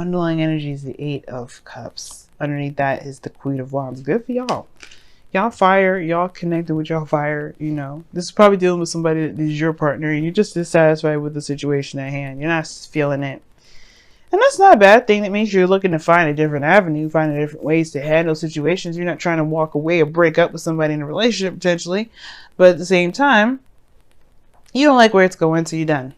underlying energy is the Eight of Cups. Underneath that is the Queen of Wands. Good for y'all. Y'all fire. Y'all connected with y'all fire. You know, this is probably dealing with somebody that is your partner, and you're just dissatisfied with the situation at hand. You're not feeling it. And that's not a bad thing. That means you're looking to find a different avenue, finding different ways to handle situations. You're not trying to walk away or break up with somebody in a relationship, potentially. But at the same time, you don't like where it's going, so you're done.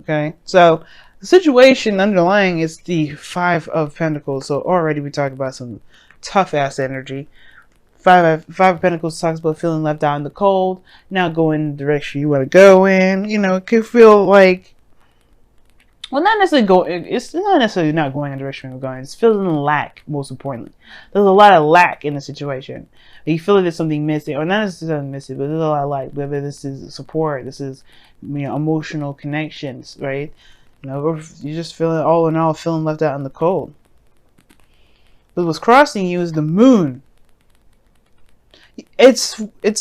Okay? So, the situation underlying is the Five of Pentacles. So, already we talked about some tough-ass energy. Five of Pentacles talks about feeling left out in the cold, not going in the direction you want to go in. You know, it could feel like, well, not necessarily it's not necessarily not going in the direction you're going. It's feeling lack, most importantly. There's a lot of lack in the situation. You feel like there's something missing, or not necessarily missing, but there's a lot of lack. Whether this is support, this is, you know, emotional connections, right? You know, or you're just feeling, all in all, feeling left out in the cold. But what's crossing you is the moon. It's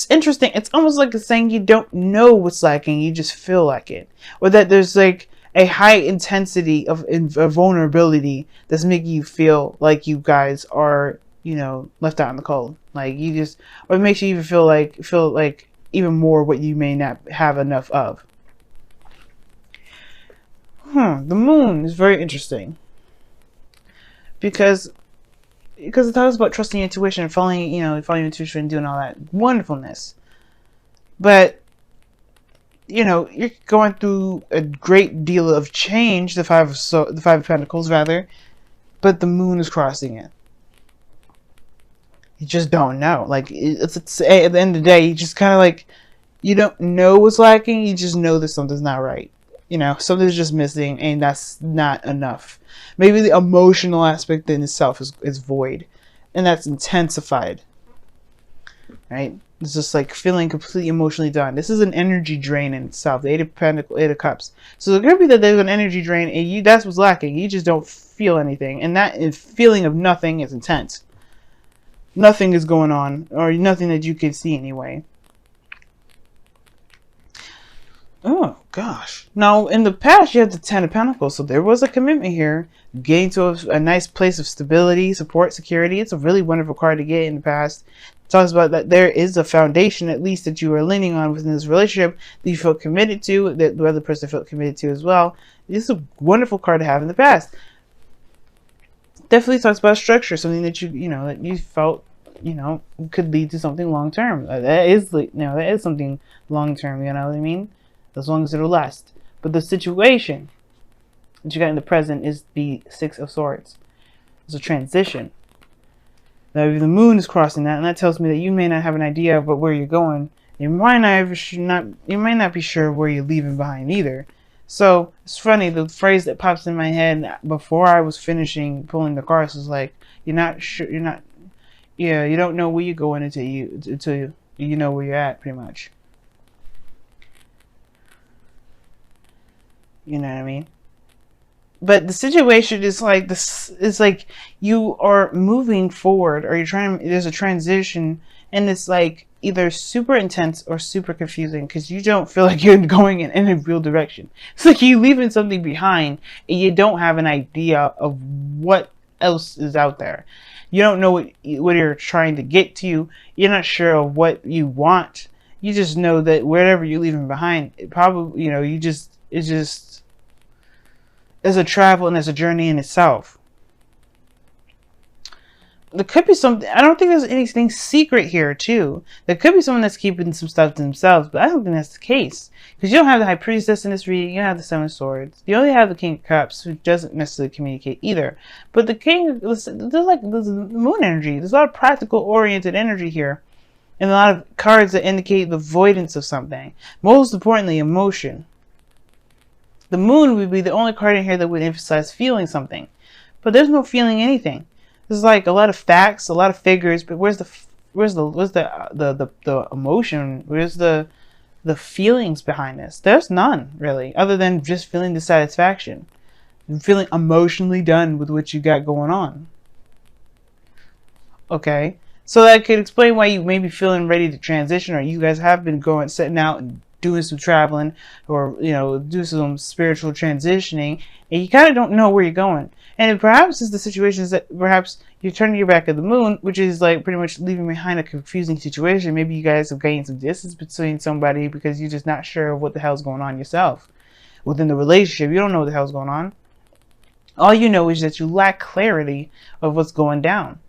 interesting. It's almost like it's saying you don't know what's lacking, you just feel like it, or that there's like a high intensity of vulnerability that's making you feel like you guys are, you know, left out in the cold. Like you just, or it makes you even feel like even more what you may not have enough of. The moon is very interesting because it talks about trusting your intuition, following your intuition, and doing all that wonderfulness. But you know, you're going through a great deal of change, the Five of Pentacles, rather, but the moon is crossing it. You just don't know. Like, it's at the end of the day, you just kind of like, you don't know what's lacking, you just know that something's not right. You know, something's just missing, and that's not enough. Maybe the emotional aspect in itself is void, and that's intensified. Right? It's just like feeling completely emotionally done. This is an energy drain in itself. The Eight of Pentacles, Eight of Cups. So it could be that there's an energy drain, and that's what's lacking. You just don't feel anything, and that feeling of nothing is intense. Nothing is going on, or nothing that you can see anyway. Oh gosh. Now in the past you had the Ten of Pentacles, so there was a commitment here, getting to a nice place of stability, support, security. It's a really wonderful card to get in the past. It talks about that there is a foundation, at least, that you are leaning on within this relationship that you feel committed to, that the other person felt committed to as well. This is a wonderful card to have in the past. Definitely talks about structure, something that that you felt, could lead to something long term. That is something long term. You know what I mean? As long as it'll last. But the situation that you got in the present is the Six of Swords. It's a transition. Now, if the moon is crossing that, and that tells me that you may not have an idea of where you're going. You might not be sure where you're leaving behind either. So it's funny, the phrase that pops in my head before I was finishing pulling the cards was like, you don't know where you're going until you know where you're at, pretty much. You know what I mean? But the situation is like this. It's like you are moving forward, or there's a transition, and it's like either super intense or super confusing because you don't feel like you're going in any real direction. It's like you're leaving something behind, and you don't have an idea of what else is out there. You don't know what you're trying to get to. You're not sure of what you want. You just know that wherever you're leaving behind, it probably, it's just as a travel and as a journey in itself. There could be something. I don't think there's anything secret here, too. There could be someone that's keeping some stuff to themselves, but I don't think that's the case. Because you don't have the High Priestess in this reading, you don't have the Seven of Swords. You only have the King of Cups, who doesn't necessarily communicate either. But there's the moon energy. There's a lot of practical oriented energy here. And a lot of cards that indicate the voidance of something. Most importantly, emotion. The moon would be the only card in here that would emphasize feeling something. But there's no feeling anything. There's like a lot of facts, a lot of figures, but where's the emotion? Where's the feelings behind this? There's none, really, other than just feeling dissatisfaction. And feeling emotionally done with what you got going on. Okay? So that could explain why you may be feeling ready to transition, or you guys have been setting out and doing some traveling, or do some spiritual transitioning, and you kind of don't know where you're going. And perhaps it's the situations that perhaps you're turning your back at the moon, which is like pretty much leaving behind a confusing situation. Maybe you guys have gained some distance between somebody because you're just not sure of what the hell's going on yourself within the relationship. You don't know what the hell's going on. All you know is that you lack clarity of what's going down.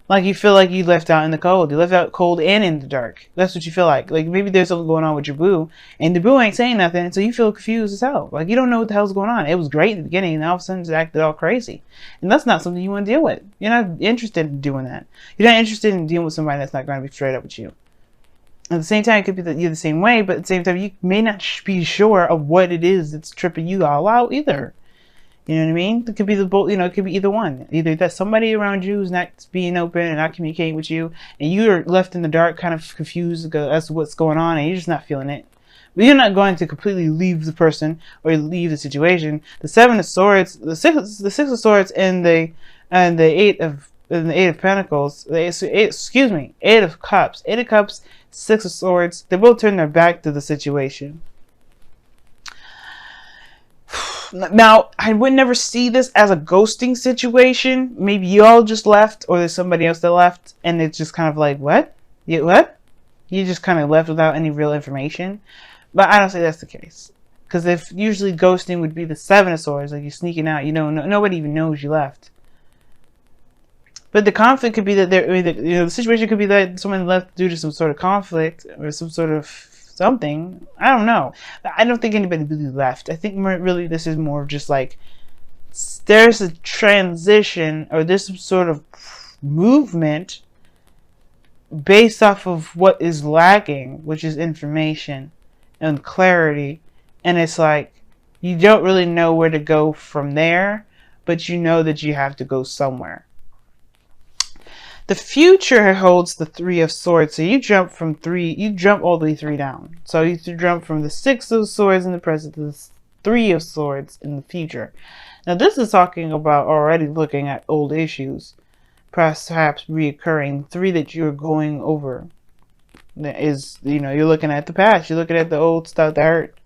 Like you feel like you left out in the cold. You left out cold and in the dark. That's what you feel like. Like maybe there's something going on with your boo, and the boo ain't saying nothing, so you feel confused as hell. Like you don't know what the hell's going on. It was great in the beginning, and all of a sudden it's acted all crazy. And that's not something you want to deal with. You're not interested in doing that. You're not interested in dealing with somebody that's not going to be straight up with you. At the same time, it could be that you're the same way, but at the same time, you may not be sure of what it is that's tripping you all out either. You know what I mean? It could be the both. It could be either one. Either that somebody around you is not being open and not communicating with you, and you're left in the dark, kind of confused as to what's going on, and you're just not feeling it. But you're not going to completely leave the person or leave the situation. The Seven of Swords, the Six of Swords, and the Eight of Pentacles. Eight of Cups. Eight of Cups, Six of Swords. They both turn their back to the situation. Now, I would never see this as a ghosting situation. Maybe you all just left, or there's somebody else that left, and it's just kind of like, what? What? You just kind of left without any real information. But I don't say that's the case. Because if usually ghosting would be the Seven of Swords, like you're sneaking out, nobody even knows you left. But the conflict could be that the situation could be that someone left due to some sort of conflict or some sort of something. I don't know. I don't think anybody really left. I think really this is more of just like there's a transition or there's some sort of movement based off of what is lacking, which is information and clarity. And it's like you don't really know where to go from there, but you know that you have to go somewhere. The future holds the Three of Swords. So you jump all the way 3 down. So you jump from the Six of Swords in the present to the Three of Swords in the future. Now this is talking about already looking at old issues, perhaps reoccurring. 3 that you're going over is, you're looking at the past. You're looking at the old stuff that hurt.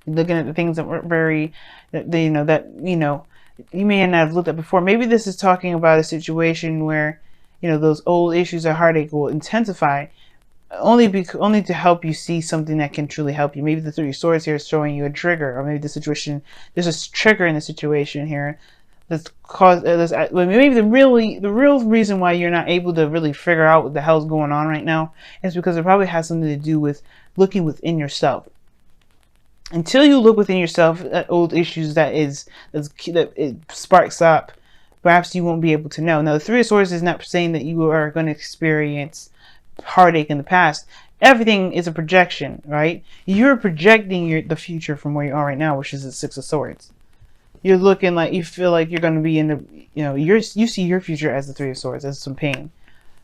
You're looking at the things that weren't you may not have looked at before. Maybe this is talking about a situation where, those old issues or heartache will intensify only to help you see something that can truly help you. Maybe the Three of Swords here is showing you a trigger, or maybe there's a trigger in the situation here that's caused. Maybe the real reason why you're not able to really figure out what the hell's going on right now is because it probably has something to do with looking within yourself. Until you look within yourself at old issues that it sparks up, perhaps you won't be able to know. Now, the Three of Swords is not saying that you are going to experience heartache in the past. Everything is a projection, right? You're projecting the future from where you are right now, which is the Six of Swords. You're looking like you feel like you're going to be in the, you see your future as the Three of Swords, as some pain.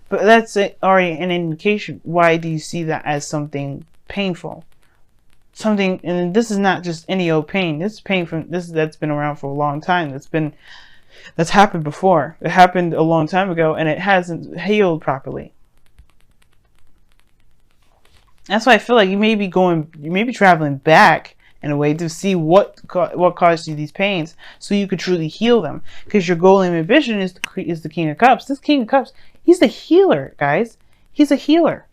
But that's already an indication. Why do you see that as something painful? Something, and this is not just any old pain. This is pain that's been around for a long time. That's happened before. It happened a long time ago, and it hasn't healed properly. That's why I feel like you may be traveling back in a way to see what caused you these pains, so you could truly heal them. Because your goal and ambition is the King of Cups. This King of Cups, he's the healer, guys. He's a healer.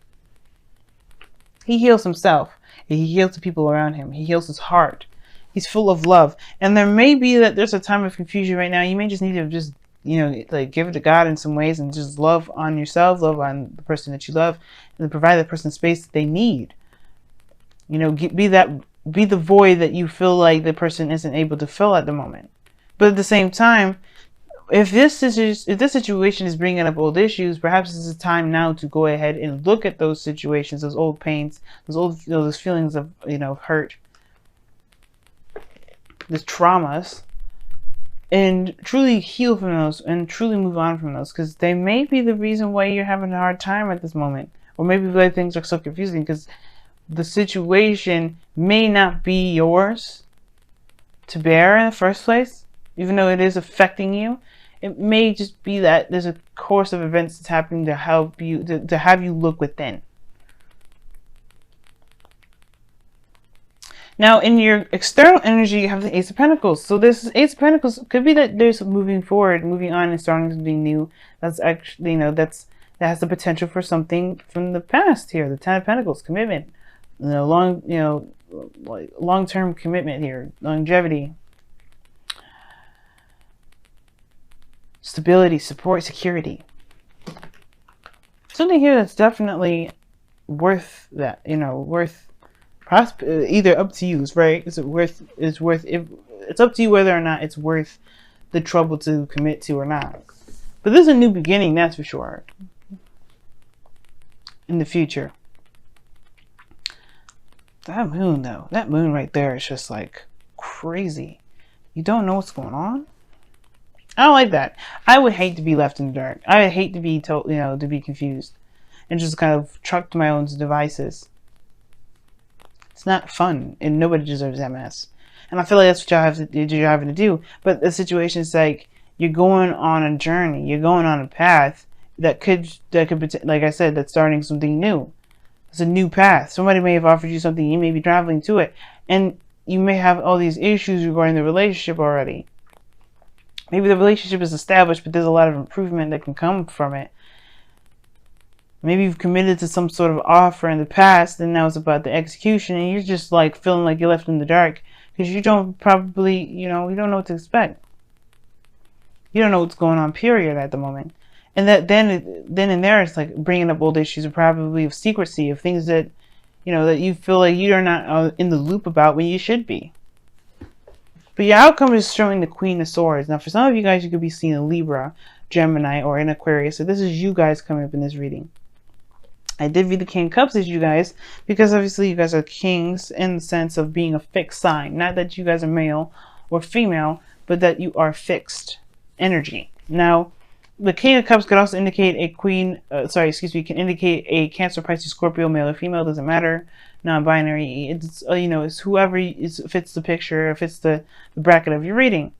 He heals himself. He heals the people around him. He heals his heart. He's full of love. And there may be that there's a time of confusion right now. You may just need to just, give it to God in some ways and just love on yourself, love on the person that you love, and provide that person space that they need. Be the void that you feel like the person isn't able to fill at the moment. But at the same time, if this situation is bringing up old issues, perhaps this is time now to go ahead and look at those situations, those old pains, those feelings of hurt, those traumas, and truly heal from those and truly move on from those, because they may be the reason why you're having a hard time at this moment, or maybe why things are so confusing, because the situation may not be yours to bear in the first place, even though it is affecting you. It may just be that there's a course of events that's happening to help you, to have you look within. Now, in your external energy, you have the Ace of Pentacles. So this Ace of Pentacles could be that there's moving forward, moving on, and starting something new. That's actually, that has the potential for something from the past here. The Ten of Pentacles, commitment, long-term commitment here, longevity, stability, support, security. Something here that's definitely worth that, worth either up to you, right? It's up to you whether or not it's worth the trouble to commit to or not. But this is a new beginning, that's for sure. In the future. That moon though, that moon right there is just like crazy. You don't know what's going on. I don't like that. I would hate to be left in the dark. I would hate to be told, to be confused and just kind of trucked to my own devices. It's not fun, and nobody deserves that mess. And I feel like that's what you're having to do. But the situation is like you're going on a journey, you're going on a path that could, like I said, that's starting something new. It's a new path. Somebody may have offered you something, you may be traveling to it, and you may have all these issues regarding the relationship already. Maybe the relationship is established, but there's a lot of improvement that can come from it. Maybe you've committed to some sort of offer in the past, and now it's about the execution, and you're just like feeling like you're left in the dark because you don't probably, you don't know what to expect. You don't know what's going on, period, at the moment. And that then and there, it's like bringing up old issues of probably of secrecy, of things that, that you feel like you're not in the loop about when you should be. But your outcome is showing the Queen of Swords. Now, for some of you guys, you could be seeing a Libra, Gemini, or an Aquarius. So this is you guys coming up in this reading. I did read the King of Cups as you guys, because obviously you guys are kings in the sense of being a fixed sign. Not that you guys are male or female, but that you are fixed energy. Now, the King of Cups could also indicate a can indicate a Cancer, Pisces, Scorpio, male or female, doesn't matter. Non-binary. It's it's whoever fits the picture, fits the bracket of your reading.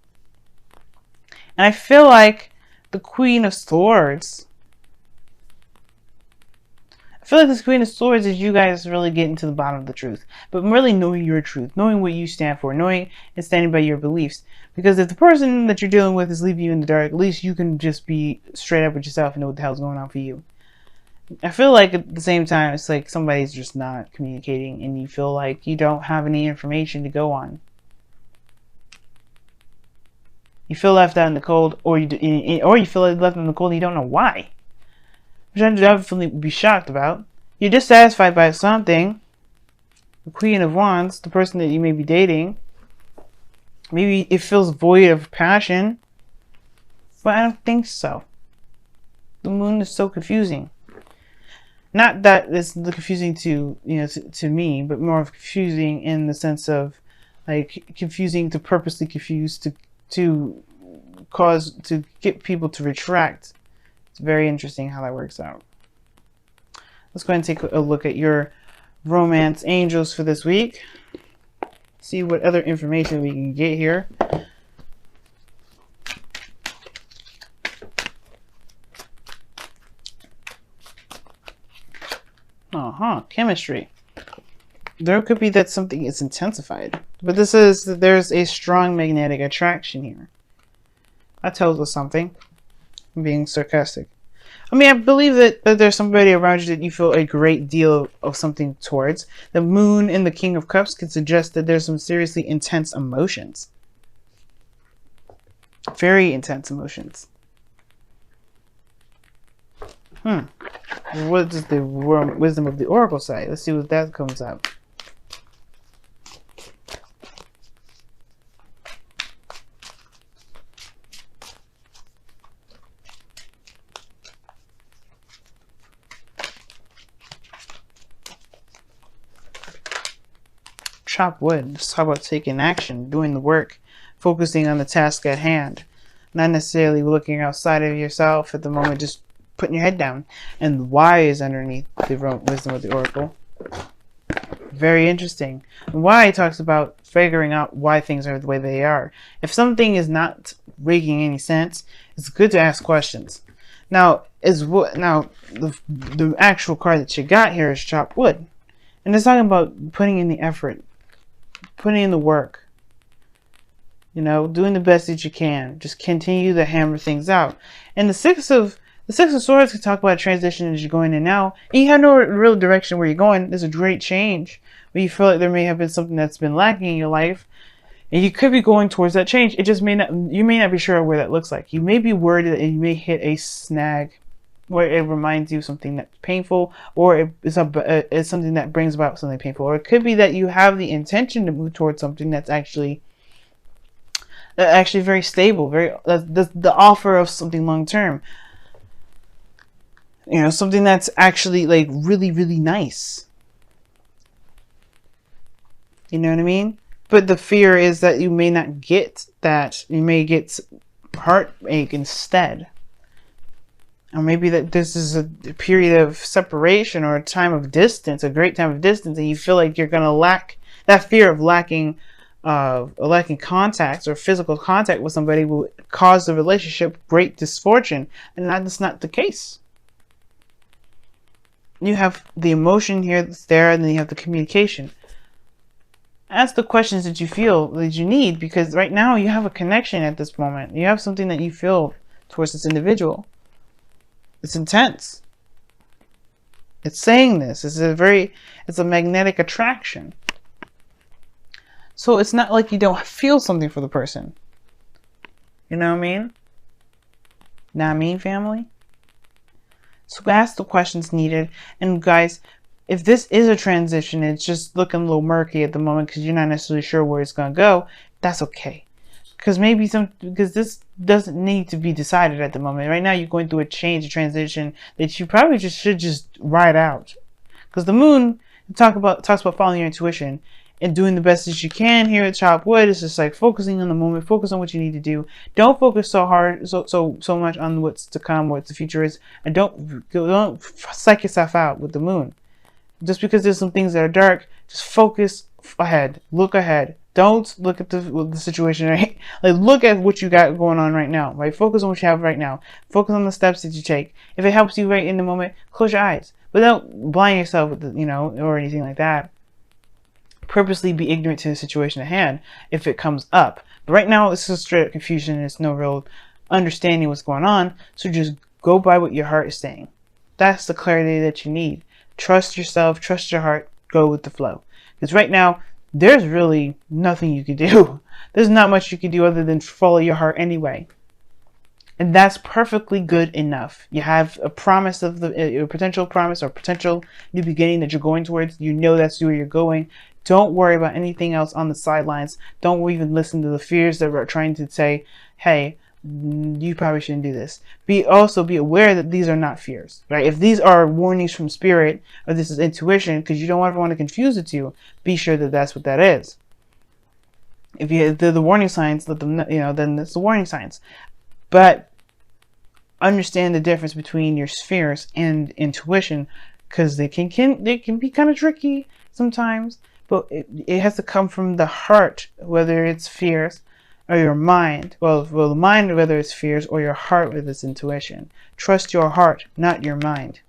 And I feel like the Queen of Swords. I feel like this Queen of Swords is you guys really getting to the bottom of the truth, but really knowing your truth, knowing what you stand for, knowing and standing by your beliefs. Because if the person that you're dealing with is leaving you in the dark, at least you can just be straight up with yourself and know what the hell's going on for you. I feel like at the same time, it's like somebody's just not communicating and you feel like you don't have any information to go on. You feel left out in the cold, or you feel like left in the cold and you don't know why. Which I'd definitely be shocked about. You're dissatisfied by something. The Queen of Wands, the person that you may be dating. Maybe it feels void of passion. But I don't think so. The moon is so confusing. Not that it's confusing to to me, but more of confusing in the sense of like confusing to purposely confuse to get people to retract. It's very interesting how that works out. Let's go ahead and take a look at your romance angels for this week. See what other information we can get here. Chemistry. There could be that something is intensified. But this is that there's a strong magnetic attraction here. That tells us something. I'm being sarcastic. I mean, I believe that there's somebody around you that you feel a great deal of something towards. The moon in the King of Cups can suggest that there's some seriously intense emotions. Very intense emotions. What does the wisdom of the Oracle say? Let's see what that comes up. Chop wood. Let's talk about taking action, doing the work, focusing on the task at hand. Not necessarily looking outside of yourself at the moment, just putting your head down. And why is underneath the wisdom of the Oracle. Very interesting. And why talks about figuring out why things are the way they are. If something is not making any sense, it's good to ask questions. Now, the actual card that you got here is chop wood. And it's talking about putting in the effort. putting in the work. You know, doing the best that you can. Just continue to hammer things out. And the Six of Swords can talk about a transition as you're going in now. And you have no real direction where you're going. There's a great change. But you feel like there may have been something that's been lacking in your life. And you could be going towards that change. It just may not, you may not be sure where that looks like. You may be worried that you may hit a snag where it reminds you of something that's painful, or it's something that brings about something painful. Or it could be that you have the intention to move towards something that's actually very stable, the offer of something long term. You know, something that's actually like really, really nice. You know what I mean? But the fear is that you may not get that. You may get heartache instead. Or maybe that this is a period of separation or a time of distance, a great time of distance, and you feel like you're going to lack that fear of lacking contacts or physical contact with somebody will cause the relationship great misfortune. And that's not the case. You have the emotion here that's there, and then you have the communication. Ask the questions that you feel that you need, because right now you have a connection at this moment. You have something that you feel towards this individual. It's intense. It's saying this. It's a magnetic attraction. So it's not like you don't feel something for the person. You know what I mean? Know what I mean, family? So ask the questions needed. And guys, if this is a transition, it's just looking a little murky at the moment because you're not necessarily sure where it's going to go, that's okay. Because this doesn't need to be decided at the moment. Right now, you're going through a transition that you probably should just ride out. Because the moon talks about following your intuition and doing the best that you can here at Chopwood. It's just like focusing on the moment, focus on what you need to do. Don't focus so much on what's to come, what the future is, and don't psych yourself out with the moon. Just because there's some things that are dark, just focus ahead, look ahead. Don't look at the situation, right? Like, look at what you got going on right now, right? Focus on what you have right now. Focus on the steps that you take. If it helps you right in the moment, close your eyes. But don't blind yourself with or anything like that. Purposely be ignorant to the situation at hand if it comes up. But right now, it's just straight up confusion and it's no real understanding what's going on. So just go by what your heart is saying. That's the clarity that you need. Trust yourself, trust your heart, go with the flow. Because right now, there's really nothing you can do. There's not much you can do other than follow your heart anyway. And that's perfectly good enough. You have a promise of a potential promise or potential new beginning that you're going towards. You know that's where you're going. Don't worry about anything else on the sidelines. Don't even listen to the fears that are trying to say, hey, you probably shouldn't do this. Also be aware that these are not fears, right? If these are warnings from spirit, or this is intuition, because you don't ever want to confuse the two, be sure that that's what that is. If they're the warning signs, let them know, then it's the warning signs. But understand the difference between your spheres and intuition, because they can be kind of tricky sometimes. But it has to come from the heart, whether it's fears or your mind. Well, the mind, whether it's fears, or your heart, whether it's intuition. Trust your heart, not your mind.